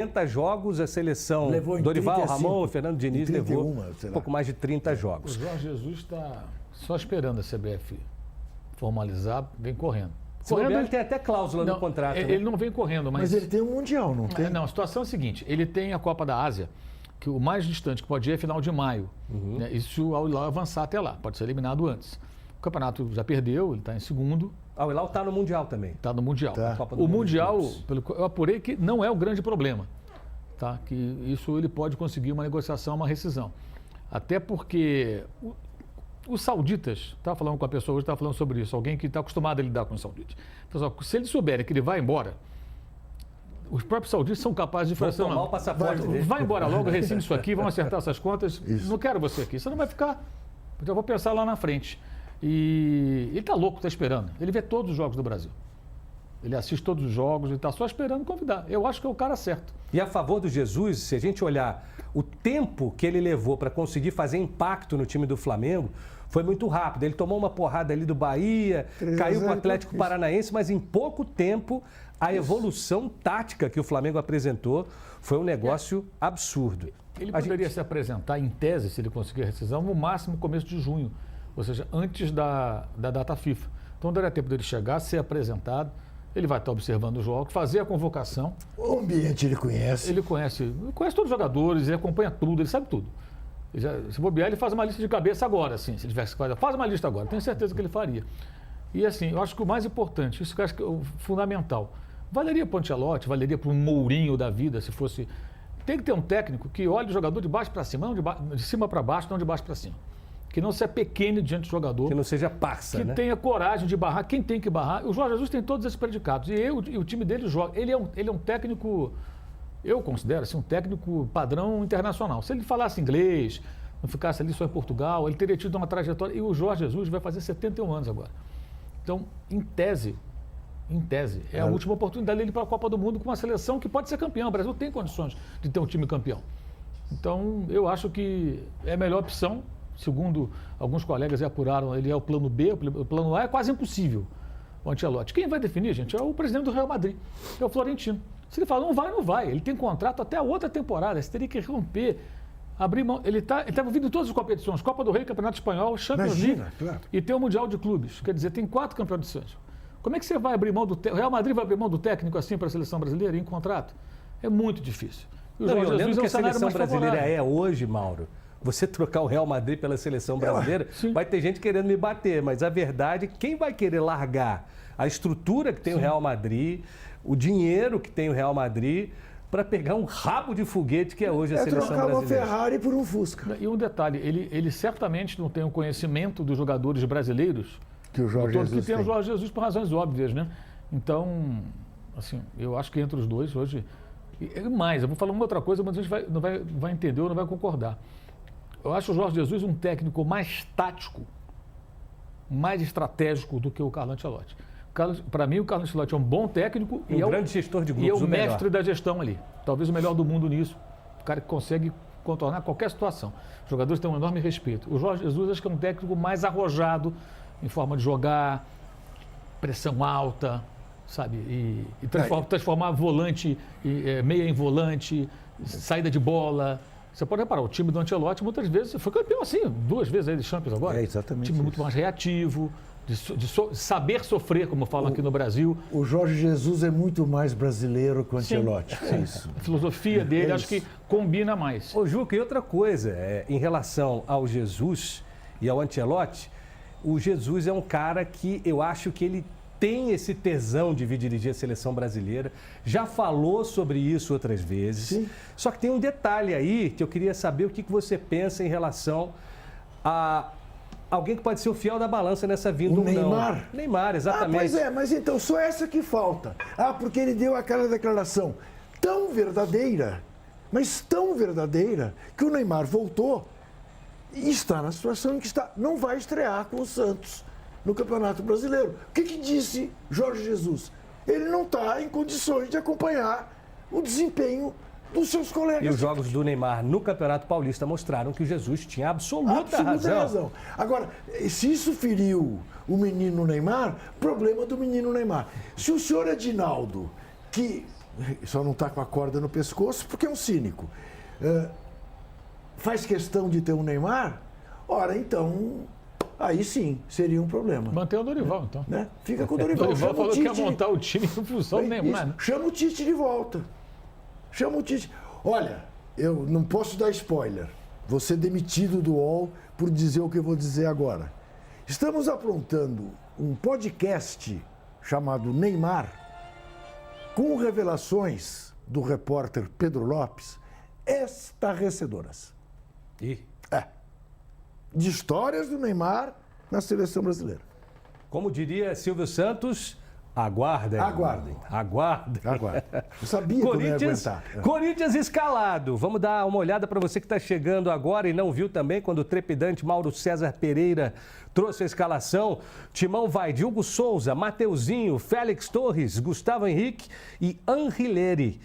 40 jogos, a seleção Levou em Dorival, 35. Ramon e Fernando Diniz 31, levou sei lá. um pouco mais de 30 O jogos. Jorge Jesus está só esperando a CBF formalizar, vem correndo. Se bobear, ele tem até cláusula no contrato. Ele né? não vem correndo, Mas ele tem um Mundial, não tem? Não, a situação é a seguinte, ele tem a Copa da Ásia, que o mais distante que pode ir é final de maio. Né? Isso ao Hilal avançar até lá, pode ser eliminado antes. O campeonato já perdeu, ele está em segundo. O Hilal está no Mundial também. Está no Mundial. Tá. Copa do O Mundo Mundial, de Clubes. pelo que eu apurei, que não é o grande problema. Tá? Que isso ele pode conseguir uma negociação, uma rescisão. Até porque os sauditas, estava falando com a pessoa hoje, estava falando sobre isso, alguém que está acostumado a lidar com os sauditas. Então, se eles souberem que ele vai embora, os próprios sauditas são capazes de falar Vão tomar o passaporte dele. vai embora logo, rescinde isso aqui, vamos acertar essas contas, não quero você aqui, você não vai ficar, eu vou pensar lá na frente. E ele está louco, está esperando, ele vê todos os jogos do Brasil. Ele assiste todos os jogos, ele está só esperando convidar. Eu acho que é o cara certo. E a favor do Jesus, se a gente olhar o tempo que ele levou para conseguir fazer impacto no time do Flamengo, foi muito rápido. Ele tomou uma porrada ali do Bahia, caiu para o Atlético Paranaense, mas em pouco tempo a evolução tática que o Flamengo apresentou foi um negócio absurdo. Ele poderia se apresentar, em tese, se ele conseguir a rescisão, no máximo começo de junho, ou seja, antes da data FIFA. Então daria tempo dele chegar, ser apresentado, ele vai estar observando os jogos, fazer a convocação. O ambiente ele conhece. Ele conhece todos os jogadores, ele acompanha tudo, ele sabe tudo. Se bobear, ele faz uma lista de cabeça agora, assim, se ele tivesse que fazer. Faz uma lista agora, tenho certeza que ele faria. E assim, eu acho que o mais importante, isso que eu acho que é o fundamental, valeria para o Ancelotti, valeria para um Mourinho da vida, se fosse... Tem que ter um técnico que olhe o jogador de baixo para cima, não de cima para baixo, não de baixo para cima. Que não seja pequeno diante do jogador. Que não seja parça, que né? tenha coragem de barrar quem tem que barrar. O Jorge Jesus tem todos esses predicados. E o time dele joga. Ele é um técnico, eu considero assim, um técnico padrão internacional. Se ele falasse inglês, não ficasse ali só em Portugal, ele teria tido uma trajetória. E o Jorge Jesus vai fazer 71 anos agora. Então, em tese, é a última oportunidade dele para a Copa do Mundo com uma seleção que pode ser campeão. O Brasil tem condições de ter um time campeão. Então, eu acho que é a melhor opção. Segundo alguns colegas apuraram, ele é o plano B, o plano A é quase impossível, o Ancelotti. Quem vai definir, gente, é o presidente do Real Madrid, é o Florentino. Se ele falar, não vai, não vai. Ele tem contrato até a outra temporada, você teria que romper, abrir mão. Ele está envolvido em todas as competições, Copa do Rei, Campeonato Espanhol, Champions League, claro. E tem o Mundial de Clubes. Quer dizer, tem 4 competições. Como é que você vai abrir mão do técnico? O Real Madrid vai abrir mão do técnico assim para a seleção brasileira em contrato? É muito difícil. E o Não, Jorge eu lembro Jesus que é um a cenário seleção mais brasileira favorável. é hoje, Mauro. Você trocar o Real Madrid pela seleção brasileira, vai ter gente querendo me bater, mas a verdade, quem vai querer largar a estrutura que tem o Real Madrid, o dinheiro que tem o Real Madrid, para pegar um rabo de foguete que é hoje a seleção trocar uma brasileira? Ferrari por um Fusca. E um detalhe, ele certamente não tem o conhecimento dos jogadores brasileiros Que o Jorge todo Jesus que tem o tem. Jorge Jesus por razões óbvias, né? Então, assim, eu acho que entre os dois hoje... E mais, eu vou falar uma outra coisa, mas a gente não vai entender ou não vai concordar. Eu acho o Jorge Jesus um técnico mais tático, mais estratégico do que o Carlo Ancelotti. Para mim, o Carlo Ancelotti é um bom técnico Um grande gestor de grupos, e é o o melhor. mestre da gestão ali. Talvez o melhor do mundo nisso. O cara que consegue contornar qualquer situação. Os jogadores têm um enorme respeito. O Jorge Jesus acho que é um técnico mais arrojado em forma de jogar, pressão alta, sabe? E transformar volante, meia em volante, saída de bola. Você pode reparar, o time do Ancelotti muitas vezes foi campeão assim, 2 vezes aí de Champions agora. É exatamente time muito isso. mais reativo, saber sofrer, como falam aqui no Brasil. O Jorge Jesus é muito mais brasileiro que o Ancelotti. É isso. A filosofia dele, É acho isso. que combina mais. Ô, Juca, e outra coisa, em relação ao Jesus e ao Ancelotti, o Jesus é um cara que eu acho que ele tem esse tesão de vir dirigir a seleção brasileira, já falou sobre isso outras vezes. Sim. Só que tem um detalhe aí que eu queria saber o que você pensa em relação a alguém que pode ser o fiel da balança nessa vinda O ou não. Neymar? Neymar, exatamente. Pois é, mas então só essa que falta. Porque ele deu aquela declaração tão verdadeira, mas tão verdadeira, que o Neymar voltou e está na situação em que está. Não vai estrear com o Santos no Campeonato Brasileiro. O que disse Jorge Jesus? Ele não está em condições de acompanhar o desempenho dos seus colegas. E os jogos do Neymar no Campeonato Paulista mostraram que o Jesus tinha absoluta razão. Agora, se isso feriu o menino Neymar, problema do menino Neymar. Se o senhor Edinaldo, que só não está com a corda no pescoço porque é um cínico. Faz questão de ter um Neymar? Ora, então, aí sim, seria um problema. Mantém o Dorival, então. Né? Fica com o Dorival. O Dorival falou que ia montar o time em função do Neymar. Né? Chama o Tite de volta. Chama o Tite. Olha, eu não posso dar spoiler. Vou ser demitido do UOL por dizer o que eu vou dizer agora. Estamos aprontando um podcast chamado Neymar, com revelações do repórter Pedro Lopes, estarrecedoras. De histórias do Neymar na seleção brasileira. Como diria Silvio Santos, aguardem. Aguardem. Eu sabia que eu não ia aguentar. Corinthians escalado. Vamos dar uma olhada para você que está chegando agora e não viu também quando o trepidante Mauro César Pereira trouxe a escalação. Timão vai de Hugo Souza, Mateuzinho, Félix Torres, Gustavo Henrique e Anrileri.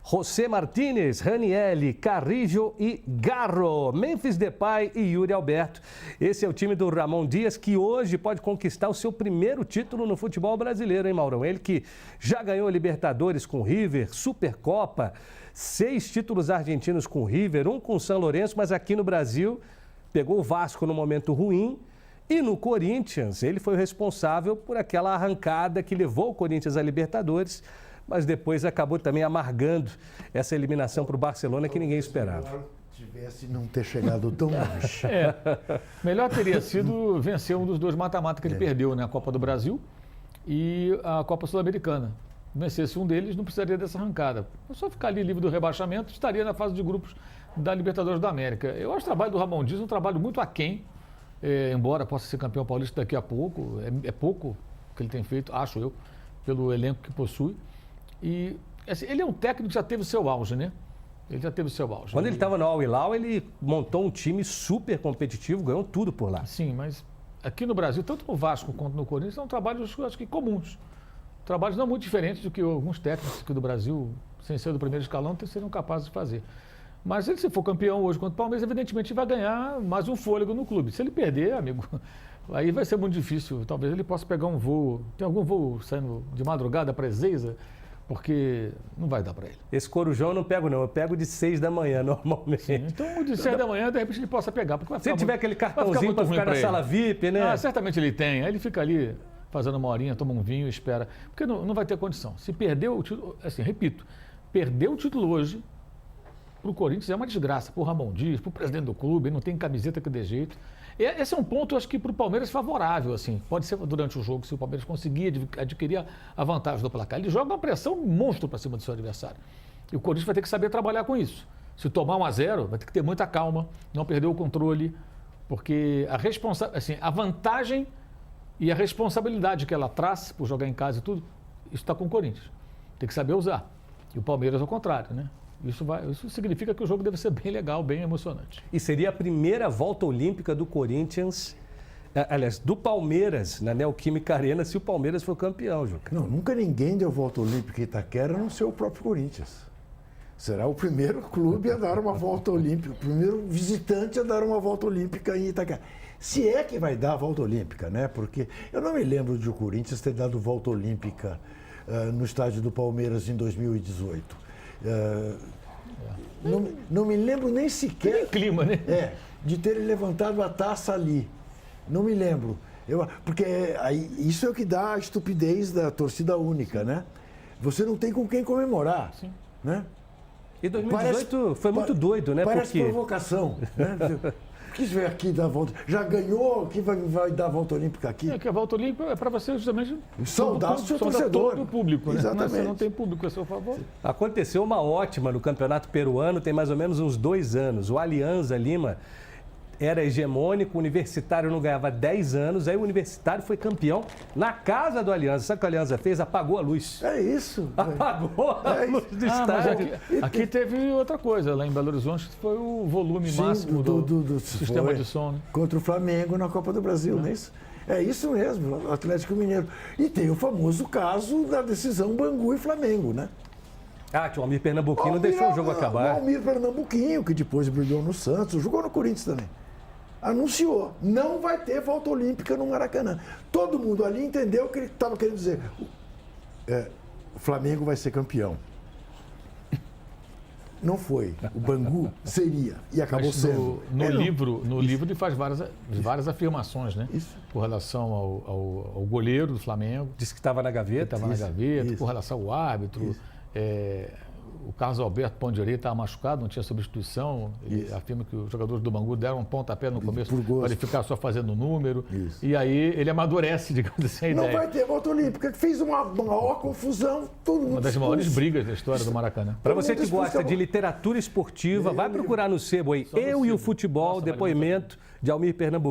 José Martínez, Ranielli, Carrillo e Garro, Memphis Depay e Yuri Alberto. Esse é o time do Ramon Dias, que hoje pode conquistar o seu primeiro título no futebol brasileiro, hein, Maurão? Ele que já ganhou Libertadores com River, Supercopa, 6 títulos argentinos com River, 1 com São Lourenço, mas aqui no Brasil pegou o Vasco no momento ruim. E no Corinthians, ele foi o responsável por aquela arrancada que levou o Corinthians à Libertadores, mas depois acabou também amargando essa eliminação para o Barcelona que ninguém esperava. Tivesse não ter chegado tão longe. Melhor teria sido vencer um dos 2 mata-mata que ele perdeu, né? A Copa do Brasil e a Copa Sul-Americana. Vencesse um deles, não precisaria dessa arrancada. Só ficar ali livre do rebaixamento, estaria na fase de grupos da Libertadores da América. Eu acho o trabalho do Ramon Dias um trabalho muito aquém, embora possa ser campeão paulista daqui a pouco. É pouco que ele tem feito, acho eu, pelo elenco que possui. E assim, ele é um técnico que já teve o seu auge, né? Ele já teve o seu auge. Quando ele estava no Al Hilal, ele montou um time super competitivo, ganhou tudo por lá. Sim, mas aqui no Brasil, tanto no Vasco quanto no Corinthians, são trabalhos, acho que comuns. Trabalhos não muito diferentes do que alguns técnicos aqui do Brasil, sem ser do primeiro escalão, seriam capazes de fazer. Mas ele, se for campeão hoje contra o Palmeiras, evidentemente vai ganhar mais um fôlego no clube. Se ele perder, amigo, aí vai ser muito difícil. Talvez ele possa pegar um voo. Tem algum voo saindo de madrugada para Ezeiza? Porque não vai dar para ele. Esse Corujão eu não pego, não. Eu pego de 6 da manhã, normalmente. Sim, então, de 6 da manhã, de repente, ele possa pegar. Porque vai Se ele tiver aquele cartãozinho para ficar na sala VIP, né? Certamente ele tem. Aí ele fica ali fazendo uma horinha, toma um vinho, espera. Porque não vai ter condição. Se perder o título, assim, repito, perder o título hoje para o Corinthians é uma desgraça. Para o Ramon Dias, para o presidente do clube, ele não tem camiseta que dê jeito. Esse é um ponto, acho que, para o Palmeiras favorável, assim. Pode ser durante o jogo, se o Palmeiras conseguir adquirir a vantagem do placar. Ele joga uma pressão monstro para cima do seu adversário. E o Corinthians vai ter que saber trabalhar com isso. Se tomar 1-0, vai ter que ter muita calma, não perder o controle, porque a vantagem e a responsabilidade que ela traz por jogar em casa e tudo, isso está com o Corinthians. Tem que saber usar. E o Palmeiras ao contrário, né? Isso significa que o jogo deve ser bem legal, bem emocionante. E seria a primeira volta olímpica do Corinthians, aliás, do Palmeiras, na Neoquímica Arena, se o Palmeiras for campeão, Juca. Não, nunca ninguém deu volta olímpica em Itaquera, a não ser o próprio Corinthians. Será o primeiro clube a dar uma volta olímpica, o primeiro visitante a dar uma volta olímpica em Itaquera. Se é que vai dar a volta olímpica, né? Porque eu não me lembro de o Corinthians ter dado volta olímpica no estádio do Palmeiras em 2018. Não me lembro nem sequer. Tem clima, né? De terem levantado a taça ali. Não me lembro. Porque isso é o que dá a estupidez da torcida única, né? Você não tem com quem comemorar. Sim. Né? E 2018 foi muito doido, né? Parece provocação. Né? Quis ver aqui dar volta. Já ganhou, que vai dar a volta olímpica aqui? Que a volta olímpica é para você justamente saudar o seu torcedor. Todo o público, né? Exatamente. Você não tem público a seu favor. Aconteceu uma ótima no Campeonato Peruano, tem mais ou menos uns 2 anos. O Alianza Lima era hegemônico, o Universitário não ganhava 10 anos, aí o Universitário foi campeão na casa do Alianza. Sabe o que a Alianza fez? Apagou a luz. É isso. Apagou a luz do estádio. Aqui teve outra coisa, lá em Belo Horizonte, foi o volume máximo do sistema de som. Né? Contra o Flamengo na Copa do Brasil, não é isso? É isso mesmo, o Atlético Mineiro. E tem o famoso caso da decisão Bangu e Flamengo, né? Que o Almir Pernambuquinho não deixou o jogo acabar. O Almir Pernambuquinho, que depois brilhou no Santos, jogou no Corinthians também. Anunciou, não vai ter volta olímpica no Maracanã. Todo mundo ali entendeu o que ele estava querendo dizer. O Flamengo vai ser campeão. não foi. O Bangu seria. E acabou Mas sendo. no livro ele faz várias afirmações, né? Isso. Com relação ao goleiro do Flamengo, Disse que estava na gaveta. estava na gaveta, isso. com relação ao árbitro. O Carlos Alberto, pão direito, estava machucado, não tinha substituição. Ele afirma que os jogadores do Bangu deram um pontapé no começo para ele ficar só fazendo número. Isso. E aí ele amadurece, digamos assim, a Não ideia. vai ter volta olímpica, que fez uma maior confusão. Todo mundo Uma das expulso. maiores brigas da história do Maracanã. Para você Todo que mundo gosta expulso. de literatura esportiva, vai procurar no Sebo aí Eu e o Futebol, depoimento de Almir Pernambucano.